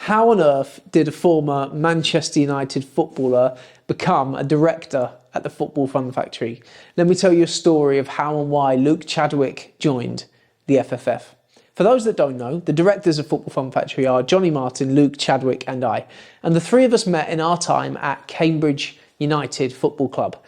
How on earth did a former Manchester United footballer become a director at the Football Fun Factory? Let me tell you a story of how and why Luke Chadwick joined the FFF. For those that don't know, the directors of Football Fun Factory are Johnny Martin, Luke Chadwick and I. And the three of us met in our time at Cambridge United Football Club.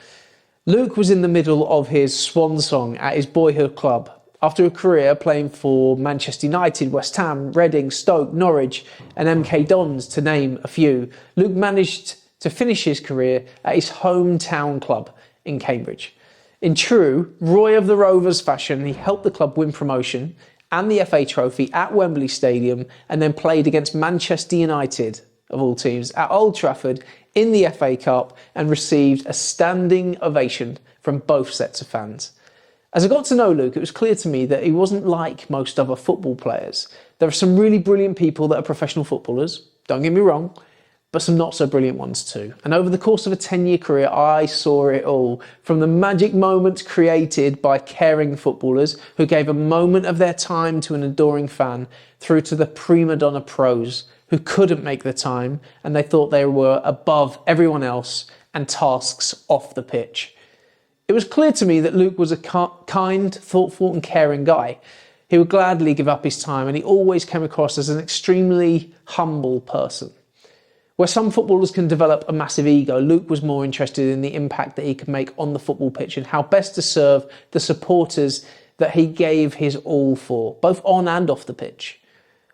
Luke was in the middle of his swan song at his boyhood club. After a career playing for Manchester United, West Ham, Reading, Stoke, Norwich and MK Dons, to name a few, Luke managed to finish his career at his hometown club in Cambridge. In true Roy of the Rovers fashion, he helped the club win promotion and the FA Trophy at Wembley Stadium, and then played against Manchester United, of all teams, at Old Trafford in the FA Cup and received a standing ovation from both sets of fans. As I got to know Luke, it was clear to me that he wasn't like most other football players. There are some really brilliant people that are professional footballers, don't get me wrong, but some not so brilliant ones too. And over the course of a 10-year career, I saw it all, from the magic moments created by caring footballers who gave a moment of their time to an adoring fan, through to the prima donna pros who couldn't make the time and they thought they were above everyone else and tasks off the pitch. It was clear to me that Luke was a kind, thoughtful and caring guy. He would gladly give up his time, and he always came across as an extremely humble person. Where some footballers can develop a massive ego, Luke was more interested in the impact that he could make on the football pitch and how best to serve the supporters that he gave his all for, both on and off the pitch.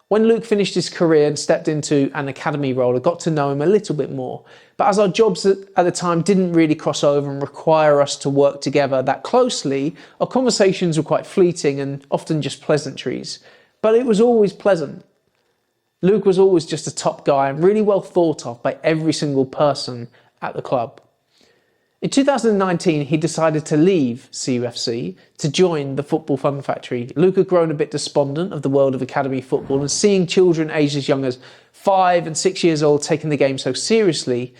When Luke finished his career and stepped into an academy role, I got to know him a little bit more. But as our jobs at the time didn't really cross over and require us to work together that closely, our conversations were quite fleeting and often just pleasantries. But it was always pleasant. Luke was always just a top guy and really well thought of by every single person at the club. In 2019, he decided to leave CUFC to join the Football Fun Factory. Luke had grown a bit despondent of the world of academy football, and seeing children aged as young as 5 and 6 years old taking the game so seriously,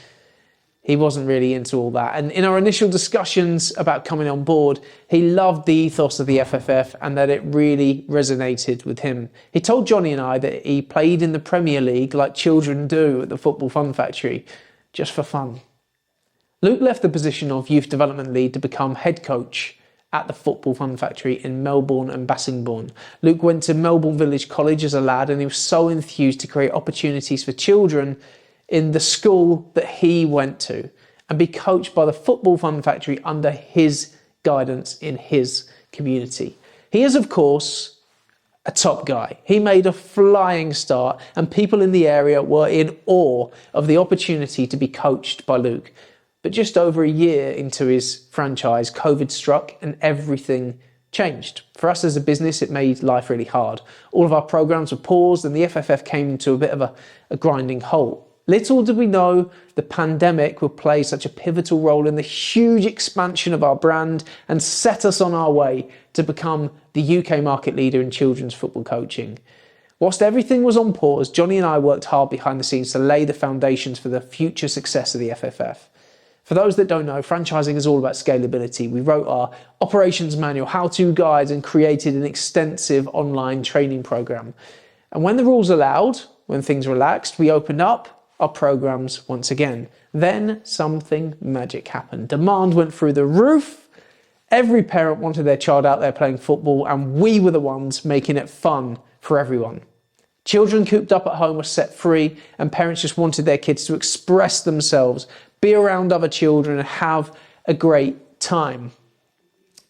he wasn't really into all that. And in our initial discussions about coming on board, he loved the ethos of the FFF and that it really resonated with him. He told Johnny and I that he played in the Premier League like children do at the Football Fun Factory, just for fun. Luke left the position of youth development lead to become head coach at the Football Fun Factory in Melbourne and Bassingbourn. Luke went to Melbourne Village College as a lad, and he was so enthused to create opportunities for children in the school that he went to and be coached by the Football Fun Factory under his guidance in his community. He is, of course, a top guy. He made a flying start, and people in the area were in awe of the opportunity to be coached by Luke. But just over a year into his franchise, COVID struck and everything changed. For us as a business, it made life really hard. All of our programs were paused and the FFF came to a bit of a grinding halt. Little did we know the pandemic would play such a pivotal role in the huge expansion of our brand and set us on our way to become the UK market leader in children's football coaching. Whilst everything was on pause, Johnny and I worked hard behind the scenes to lay the foundations for the future success of the FFF. For those that don't know, franchising is all about scalability. We wrote our operations manual, how-to guides, and created an extensive online training program. And when the rules allowed, when things relaxed, we opened up our programs once again. Then something magic happened. Demand went through the roof. Every parent wanted their child out there playing football, and we were the ones making it fun for everyone. Children cooped up at home were set free, and parents just wanted their kids to express themselves, be around other children and have a great time.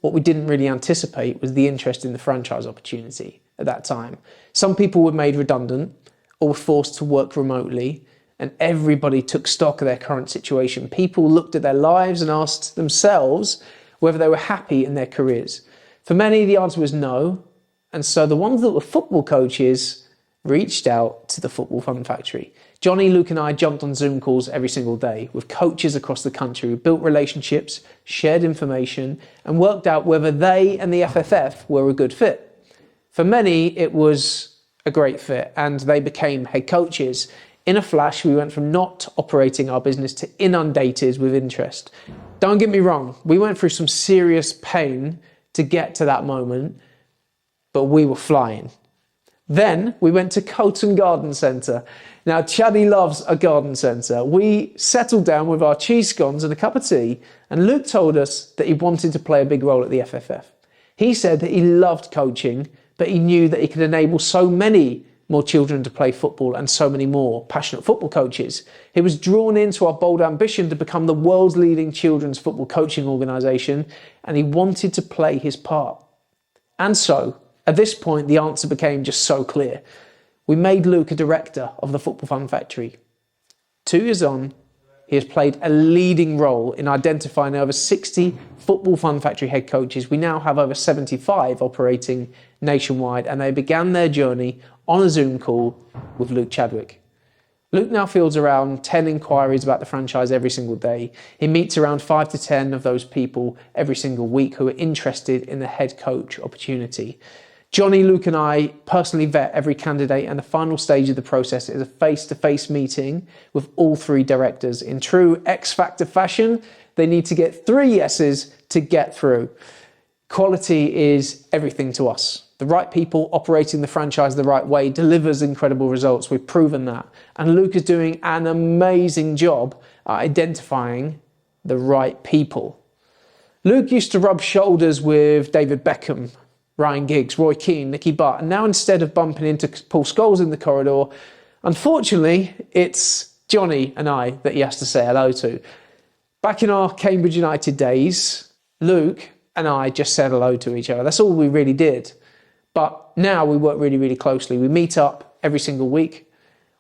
What we didn't really anticipate was the interest in the franchise opportunity at that time. Some people were made redundant or were forced to work remotely, and everybody took stock of their current situation. People looked at their lives and asked themselves whether they were happy in their careers. For many, the answer was no, and so the ones that were football coaches reached out to the Football Fun Factory. Johnny, Luke and I jumped on Zoom calls every single day with coaches across the country. We built relationships, shared information, and worked out whether they and the FFF were a good fit. For many, it was a great fit, and they became head coaches. In a flash, we went from not operating our business to inundated with interest. Don't get me wrong, we went through some serious pain to get to that moment, but we were flying. Then we went to Colton Garden Centre. Now, Chaddy loves a garden centre. We settled down with our cheese scones and a cup of tea, and Luke told us that he wanted to play a big role at the FFF. He said that he loved coaching, but he knew that he could enable so many more children to play football and so many more passionate football coaches. He was drawn into our bold ambition to become the world's leading children's football coaching organisation, and he wanted to play his part. And so, at this point, the answer became just so clear. We made Luke a director of the Football Fun Factory. 2 years on, he has played a leading role in identifying over 60 Football Fun Factory head coaches. We now have over 75 operating nationwide, and they began their journey on a Zoom call with Luke Chadwick. Luke now fields around 10 inquiries about the franchise every single day. He meets around 5 to 10 of those people every single week who are interested in the head coach opportunity. Johnny, Luke and I personally vet every candidate, and the final stage of the process is a face-to-face meeting with all 3 directors. In true X-Factor fashion, they need to get 3 yeses to get through. Quality is everything to us. The right people operating the franchise the right way delivers incredible results. We've proven that. And Luke is doing an amazing job at identifying the right people. Luke used to rub shoulders with David Beckham, Ryan Giggs, Roy Keane, Nicky Butt, and now instead of bumping into Paul Scholes in the corridor, unfortunately, it's Johnny and I that he has to say hello to. Back in our Cambridge United days, Luke and I just said hello to each other. That's all we really did. But now we work really, really closely. We meet up every single week.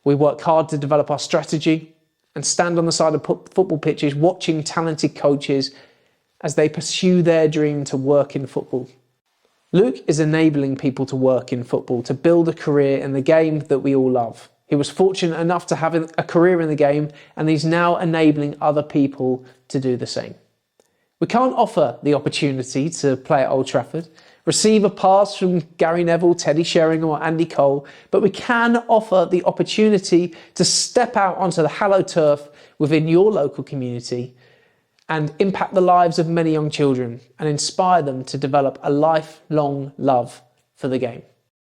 We work hard to develop our strategy and stand on the side of football pitches watching talented coaches as they pursue their dream to work in football. Luke is enabling people to work in football, to build a career in the game that we all love. He was fortunate enough to have a career in the game, and he's now enabling other people to do the same. We can't offer the opportunity to play at Old Trafford, receive a pass from Gary Neville, Teddy Sheringham or Andy Cole, but we can offer the opportunity to step out onto the hallowed turf within your local community and impact the lives of many young children and inspire them to develop a lifelong love for the game.